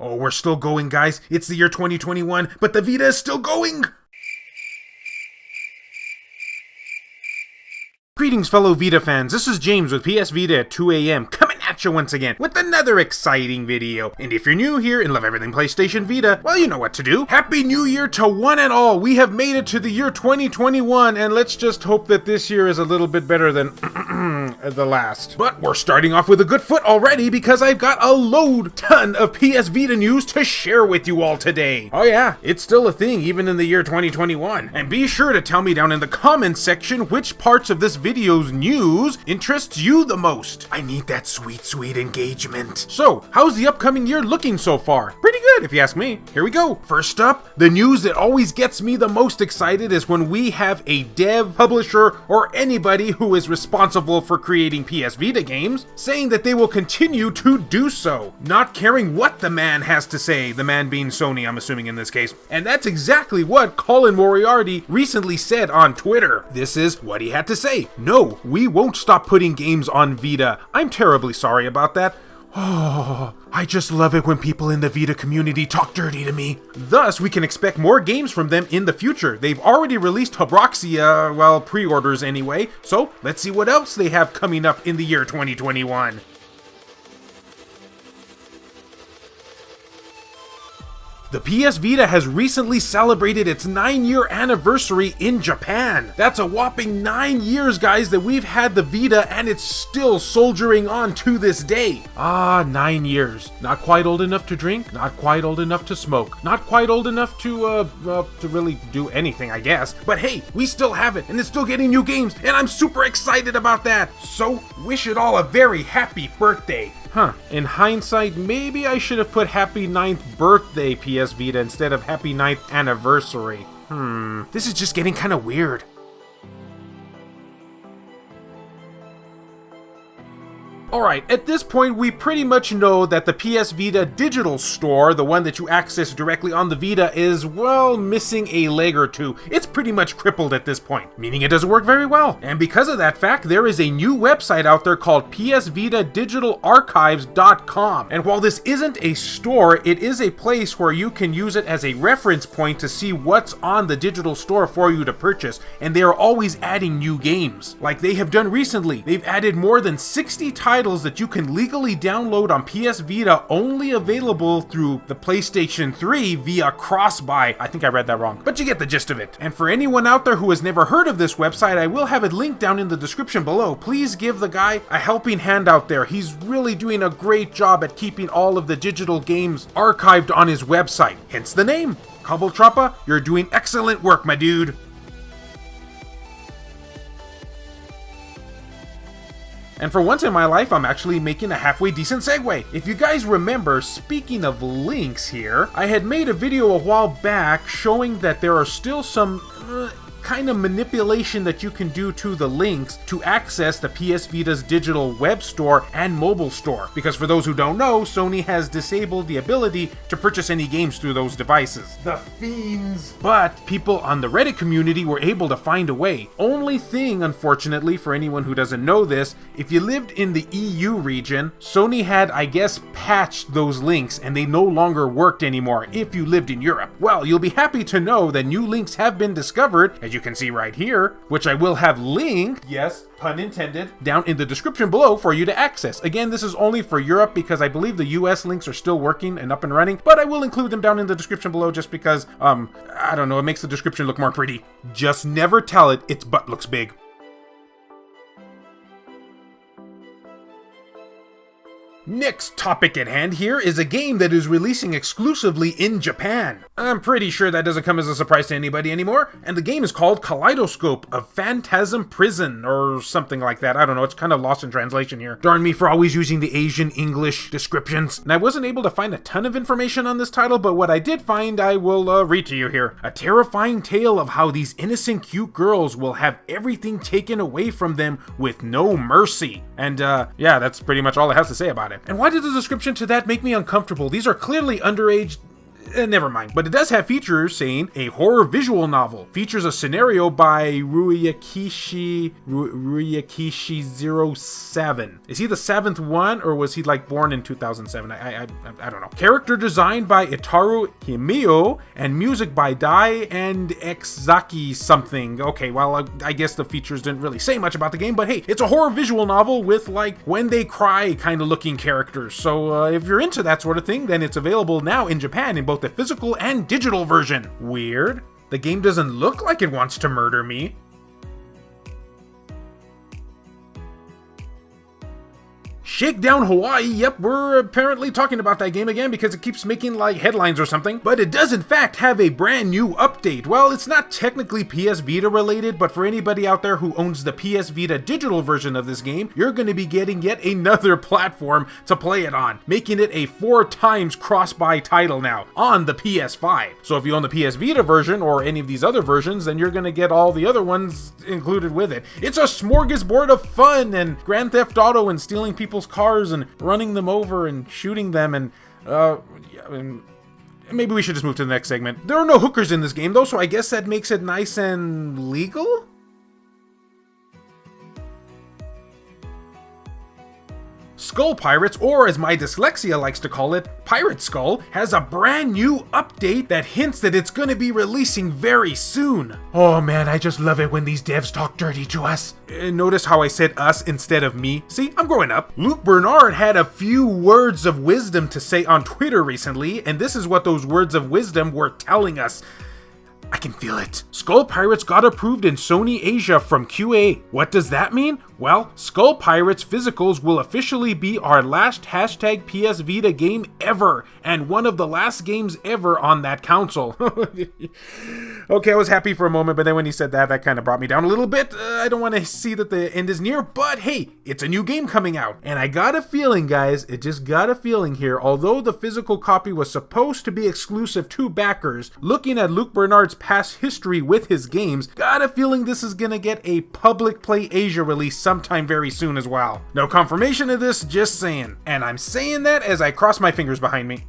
Oh, we're still going, guys. It's the year 2021, but the Vita is still going! Greetings, fellow Vita fans. This is James with PSVita at 2 a.m. coming at you once again with another exciting video. And if you're new here and love everything PlayStation Vita, well, you know what to do. Happy New Year to one and all. We have made it to the year 2021, and let's just hope that this year is a little bit better than the last. But we're starting off with a good foot already because I've got a ton of PS Vita news to share with you all today. Oh yeah, it's still a thing even in the year 2021. And be sure to tell me down in the comments section which parts of this video's news interests you the most. I need that sweet engagement. So, how's the upcoming year looking so far? Pretty good, if you ask me. Here we go. First up, the news that always gets me the most excited is when we have a dev, publisher, or anybody who is responsible for creating PS Vita games saying that they will continue to do so, not caring what the man has to say, the man being Sony, I'm assuming in this case. And that's exactly what Colin Moriarty recently said on Twitter. This is what he had to say. No, we won't stop putting games on Vita. I'm terribly sorry about that. Oh, I just love it when people in the Vita community talk dirty to me. Thus, we can expect more games from them in the future. They've already released Habroxia, well, pre-orders anyway, so let's see what else they have coming up in the year 2021. The PS Vita has recently celebrated its 9-year anniversary in Japan. That's a whopping 9 years, guys, that we've had the Vita, and it's still soldiering on to this day. 9 years. Not quite old enough to drink, not quite old enough to smoke, not quite old enough to really do anything, I guess. But hey, we still have it, and it's still getting new games, and I'm super excited about that. So, wish it all a very happy birthday. In hindsight, maybe I should have put happy 9th birthday PS Vita instead of happy 9th anniversary. This is just getting kind of weird. Alright, at this point we pretty much know that the PS Vita digital store, the one that you access directly on the Vita, is, well, missing a leg or two. It's pretty much crippled at this point, meaning it doesn't work very well. And because of that fact, there is a new website out there called PSVitaDigitalArchives.com. And while this isn't a store, it is a place where you can use it as a reference point to see what's on the digital store for you to purchase. And they are always adding new games, like they have done recently. They've added more than 60 titles that you can legally download on PS Vita, only available through the PlayStation 3 via cross-buy. I think I read that wrong, but you get the gist of it. And for anyone out there who has never heard of this website, I will have it linked down in the description below. Please give the guy a helping hand out there. He's really doing a great job at keeping all of the digital games archived on his website, hence the name. Cobbletrappa, you're doing excellent work, my dude. And for once in my life, I'm actually making a halfway decent segue. If you guys remember, speaking of links here, I had made a video a while back showing that there are still some kind of manipulation that you can do to the links to access the PS Vita's digital web store and mobile store. Because for those who don't know, Sony has disabled the ability to purchase any games through those devices. The fiends! But people on the Reddit community were able to find a way. Only thing, unfortunately, for anyone who doesn't know this, if you lived in the EU region, Sony had, I guess, patched those links and they no longer worked anymore if you lived in Europe. Well, you'll be happy to know that new links have been discovered, as you can see right here, which I will have linked, yes, pun intended, down in the description below for you to access. Again, this is only for Europe because I believe the US links are still working and up and running, but I will include them down in the description below just because, I don't know, it makes the description look more pretty. Just never tell it its butt looks big. Next topic at hand here is a game that is releasing exclusively in Japan. I'm pretty sure that doesn't come as a surprise to anybody anymore, and the game is called Kaleidoscope of Phantasm Prison, or something like that. I don't know, it's kind of lost in translation here. Darn me for always using the Asian English descriptions. And I wasn't able to find a ton of information on this title, but what I did find I will read to you here. A terrifying tale of how these innocent cute girls will have everything taken away from them with no mercy. And yeah, that's pretty much all I have to say about it. And why did the description to that make me uncomfortable? These are clearly underage never mind. But it does have features saying a horror visual novel. Features a scenario by Ruyakishi07. Is he the 7th one, or was he like born in 2007? I don't know. Character designed by Itaru Himio and music by Dai and Exaki something. Okay, well, I guess the features didn't really say much about the game, but hey, it's a horror visual novel with like when they cry kind of looking characters. So if you're into that sort of thing, then it's available now in Japan in both the physical and digital version. Weird. The game doesn't look like it wants to murder me. Shakedown Hawaii, yep, we're apparently talking about that game again because it keeps making like headlines or something, but it does in fact have a brand new update. Well, it's not technically PS Vita related, but for anybody out there who owns the PS Vita digital version of this game, you're going to be getting yet another platform to play it on, making it a 4 times cross-buy title now on the PS5. So if you own the PS Vita version or any of these other versions, then you're going to get all the other ones included with it. It's a smorgasbord of fun and Grand Theft Auto and stealing people's cars and running them over and shooting them and maybe we should just move to the next segment. There are no hookers in this game though, so I guess that makes it nice and legal? Skull Pirates, or as my dyslexia likes to call it, Pirate Skull, has a brand new update that hints that it's gonna be releasing very soon. Oh man, I just love it when these devs talk dirty to us. Notice how I said us instead of me? See, I'm growing up. Luke Bernard had a few words of wisdom to say on Twitter recently, and this is what those words of wisdom were telling us. I can feel it. Skull Pirates got approved in Sony Asia from QA. What does that mean? Well, Skull Pirates physicals will officially be our last hashtag PS Vita game ever, and one of the last games ever on that console. Okay, I was happy for a moment, but then when he said that, that kind of brought me down a little bit. I don't want to see that the end is near, but hey, it's a new game coming out. And I got a feeling, guys, it just got a feeling here, although the physical copy was supposed to be exclusive to backers, looking at Luke Bernard's past history with his games, got a feeling this is gonna get a public play Asia release sometime very soon as well. No confirmation of this, just saying. And I'm saying that as I cross my fingers behind me.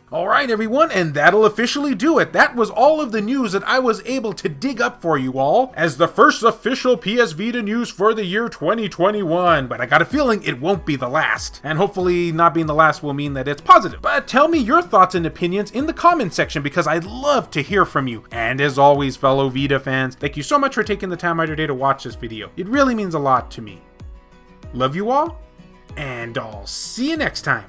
Alright everyone, and that'll officially do it. That was all of the news that I was able to dig up for you all as the first official PS Vita news for the year 2021. But I got a feeling it won't be the last. And hopefully not being the last will mean that it's positive. But tell me your thoughts and opinions in the comment section because I'd love to hear from you. And as always, fellow Vita fans, thank you so much for taking the time out of your day to watch this video. It really means a lot to me. Love you all, and I'll see you next time.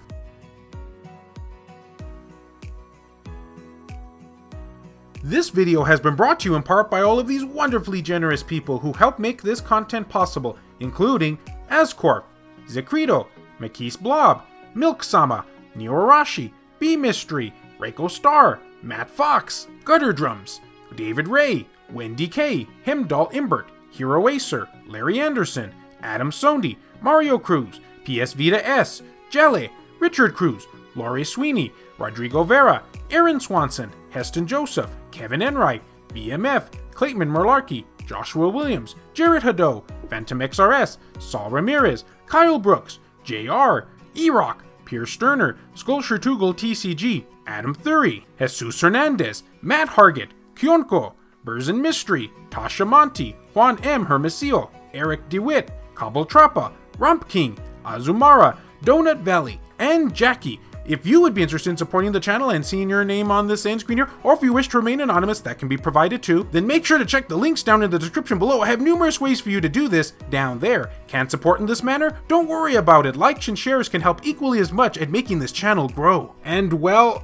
This video has been brought to you in part by all of these wonderfully generous people who help make this content possible, including Ascorp, Zekrito, Makis Blob, Milk-sama, Neorashi, B-Mystery, Reiko Star, Matt Fox, Gutter Drums, David Ray, Wendy K, Hemdall Imbert, Hero Acer, Larry Anderson, Adam Sondi, Mario Cruz, PS Vita S, Jelly, Richard Cruz, Laurie Sweeney, Rodrigo Vera, Aaron Swanson, Heston Joseph, Kevin Enright, BMF, Clayton Merlarkey, Joshua Williams, Jared Haddo, Phantom XRS, Saul Ramirez, Kyle Brooks, JR, E-Rock, Pierce Sterner, Skulcher Tugel TCG, Adam Thury, Jesus Hernandez, Matt Hargett, Kyonko, Burzin Mystery, Tasha Monty, Juan M. Hermosillo, Eric DeWitt, Cobble Trappa, Rump King, Azumara, Donut Valley, and Jackie. If you would be interested in supporting the channel and seeing your name on this end screen here, or if you wish to remain anonymous, that can be provided too, then make sure to check the links down in the description below. I have numerous ways for you to do this down there. Can't support in this manner? Don't worry about it. Likes and shares can help equally as much at making this channel grow. And well,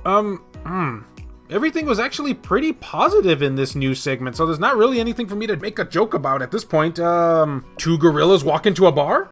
everything was actually pretty positive in this news segment, so there's not really anything for me to make a joke about at this point. 2 gorillas walk into a bar?